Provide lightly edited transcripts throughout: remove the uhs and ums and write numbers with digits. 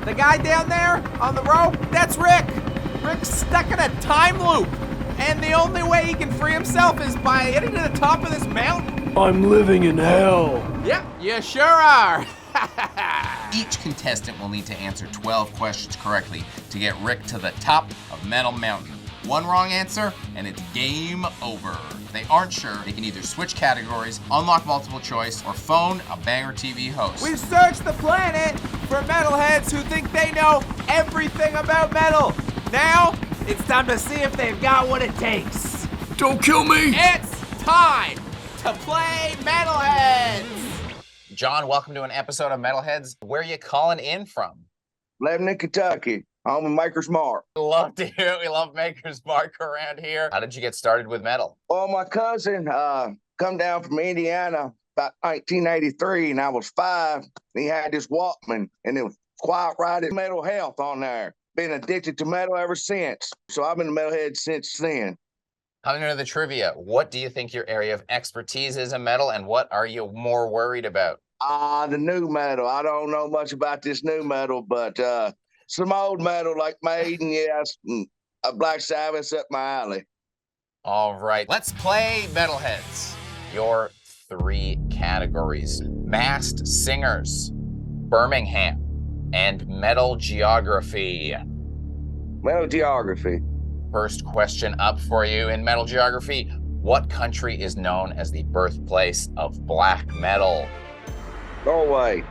The guy down there on the rope, that's Rick. Rick's stuck in a time loop, and the only way he can free himself is by hitting to the top of this mountain. I'm living in hell. Yep, you sure are. Each contestant will need to answer 12 questions correctly to get Rick to the top of Metal Mountain. One wrong answer, and it's game over. If they aren't sure, they can either switch categories, unlock multiple choice, or phone a BangerTV host. We've searched the planet for metalheads who think they know everything about metal. Now, it's time to see if they've got what it takes. Don't kill me! It's time to play Metalheads! John, welcome to an episode of Metalheads. Where are you calling in from? Lebanon, Kentucky. Home of Maker's Mark. Love to hear it. We love Maker's Mark around here. How did you get started with metal? Well, my cousin come down from Indiana about 1983, and I was 5. And he had this Walkman, and it was Quiet Riot Mental Health on there. Been addicted to metal ever since. So I've been a metalhead since then. Coming into the trivia, what do you think your area of expertise is in metal, and what are you more worried about? The new metal. I don't know much about this new metal, but some old metal like Maiden, yes, and Black Sabbath's up my alley. All right, let's play Metalheads. Your 3 categories: masked singers, Birmingham, and metal geography. Metal geography. First question up for you in metal geography. What country is known as the birthplace of black metal? Norway.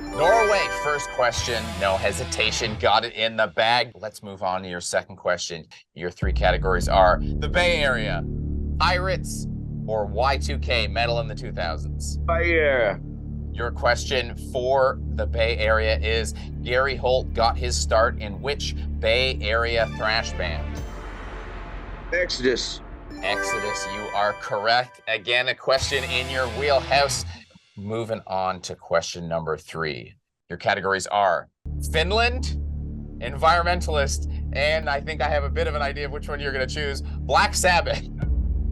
Norway, first question, no hesitation, got it in the bag. Let's move on to your second question. Your 3 categories are the Bay Area, Pirates, or Y2K, metal in the 2000s. Bay Area. Your question for the Bay Area is, Gary Holt got his start in which Bay Area thrash band? Exodus. Exodus, you are correct. Again, a question in your wheelhouse. Moving on to question number 3. Your categories are Finland, environmentalist, and I think I have a bit of an idea of which one you're going to choose, Black Sabbath.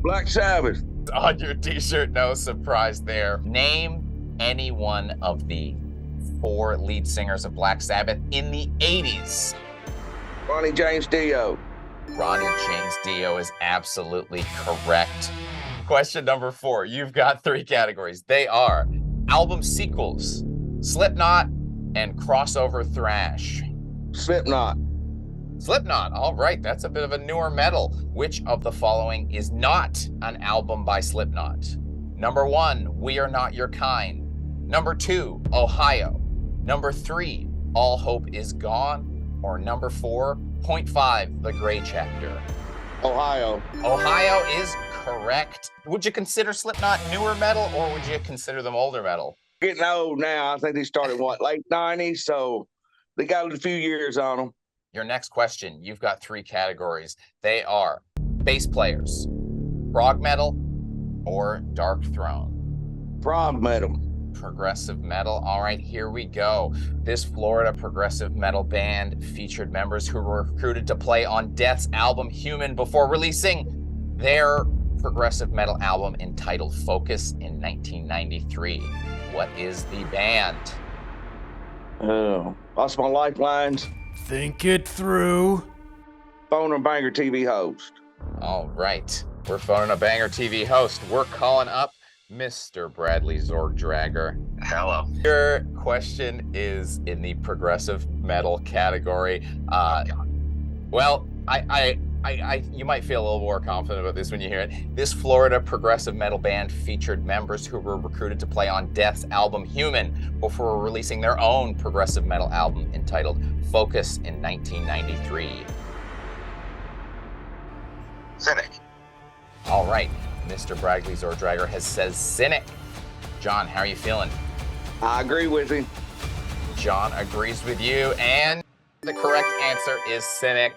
Black Sabbath. On your t-shirt, no surprise there. Name any one of the 4 lead singers of Black Sabbath in the 80s. Ronnie James Dio. Ronnie James Dio is absolutely correct. Question number 4. You've got 3 categories. They are album sequels, Slipknot, and crossover thrash. Slipknot. Slipknot, all right, that's a bit of a newer metal. Which of the following is not an album by Slipknot? Number 1, We Are Not Your Kind. Number 2, Ohio. Number 3, All Hope Is Gone. Or number 4, Point 5, The Gray Chapter. Ohio. Ohio is correct. Would you consider Slipknot newer metal, or would you consider them older metal? Getting old now. I think they started, late 90s, so they got a few years on them. Your next question, you've got 3 categories. They are bass players, prog metal, or Dark Throne. Prog metal. Progressive metal. All right, here we go. This Florida progressive metal band featured members who were recruited to play on Death's album Human before releasing their progressive metal album entitled Focus in 1993. What is the band? Oh, lost my lifelines. Think it through. Phone and BangerTV host. All right, we're phoning a BangerTV host. We're calling up Mr. Bradley Zorgdragger. Hello. Your question is in the progressive metal category. Well, you might feel a little more confident about this when you hear it. This Florida progressive metal band featured members who were recruited to play on Death's album Human before releasing their own progressive metal album entitled Focus in 1993. Cynic. All right, Mr. Bradley Zordragger has says Cynic. John, how are you feeling? I agree with him. John agrees with you, and the correct answer is Cynic.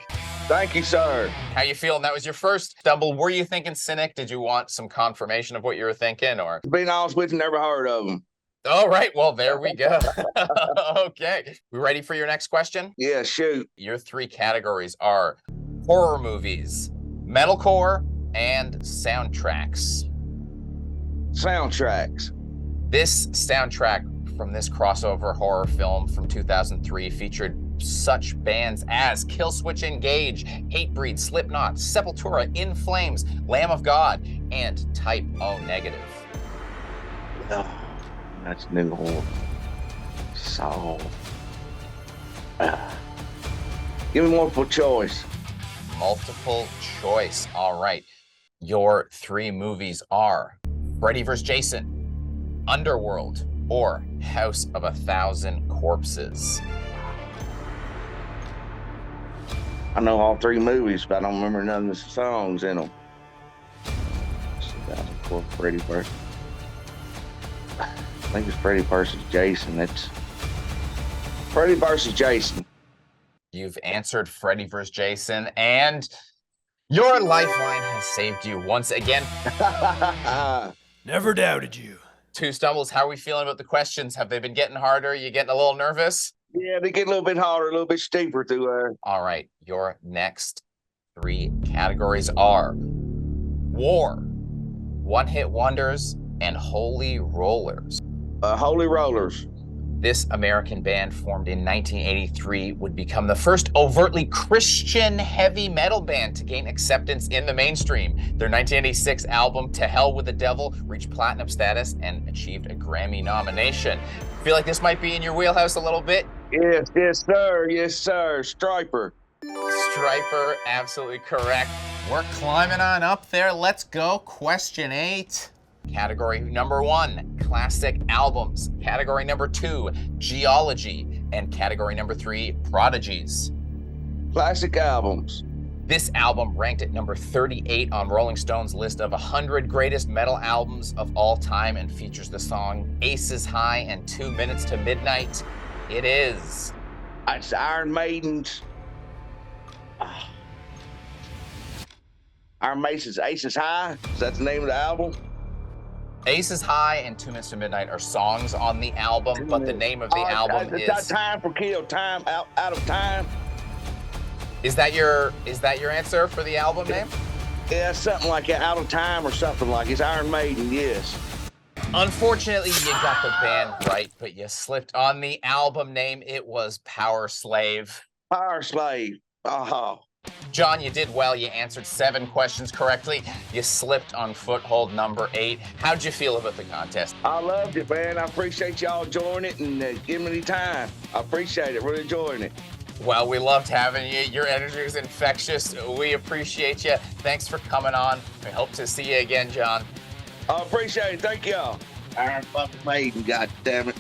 Thank you, sir. How you feeling? That was your first stumble. Were you thinking Cynic? Did you want some confirmation of what you were thinking, or? Being honest with you, never heard of him. All right, well, there we go. Okay, we ready for your next question? Yeah, shoot. Your 3 categories are horror movies, metalcore, and soundtracks. Soundtracks. This soundtrack from this crossover horror film from 2003 featured such bands as Killswitch Engage, Hatebreed, Slipknot, Sepultura, In Flames, Lamb of God, and Type O Negative. Oh, that's new horror. So, give me multiple choice. Multiple choice. All right. Your three movies are Freddy vs. Jason, Underworld, or House of a Thousand Corpses. I know all three movies, but I don't remember none of the songs in them. 2004 Freddy versus. I think it's Freddy versus Jason. It's Freddy versus Jason. You've answered Freddy vs. Jason, and your lifeline has saved you once again. Never doubted you. Two Stumbles, how are we feeling about the questions? Have they been getting harder? You getting a little nervous? Yeah, they get a little bit harder, a little bit steeper through there. All right, your next three categories are War, One-Hit Wonders, and Holy Rollers. Holy Rollers. This American band, formed in 1983, would become the first overtly Christian heavy metal band to gain acceptance in the mainstream. Their 1986 album, To Hell with the Devil, reached platinum status and achieved a Grammy nomination. Feel like this might be in your wheelhouse a little bit? Yes, yes, sir. Striper. Striper, absolutely correct. We're climbing on up there. Let's go. Question 8. Category number 1, classic albums. Category number 2, geology. And category number 3, prodigies. Classic albums. This album ranked at number 38 on Rolling Stone's list of 100 greatest metal albums of all time and features the song Aces High and 2 Minutes to Midnight. It is. It's Iron Maiden's. Iron Maiden's Aces High. Is that the name of the album? Aces High and 2 Minutes to Midnight are songs on the album, but the name of the album is... Time for Kill, Time, Out of Time. Is that your answer for the album name? Yeah, something like that, Out of Time or something like it. It's Iron Maiden, yes. Unfortunately, you got the band right, but you slipped on the album name. It was Power Slave. Power Slave. Oh. John, you did well. You answered 7 questions correctly. You slipped on foothold number 8. How'd you feel about the contest? I loved it, man. I appreciate y'all joining it and giving me the time. I appreciate it. Really enjoying it. Well, we loved having you. Your energy is infectious. We appreciate you. Thanks for coming on. We hope to see you again, John. I appreciate it. Thank y'all. Iron fucking Maiden, God damn it.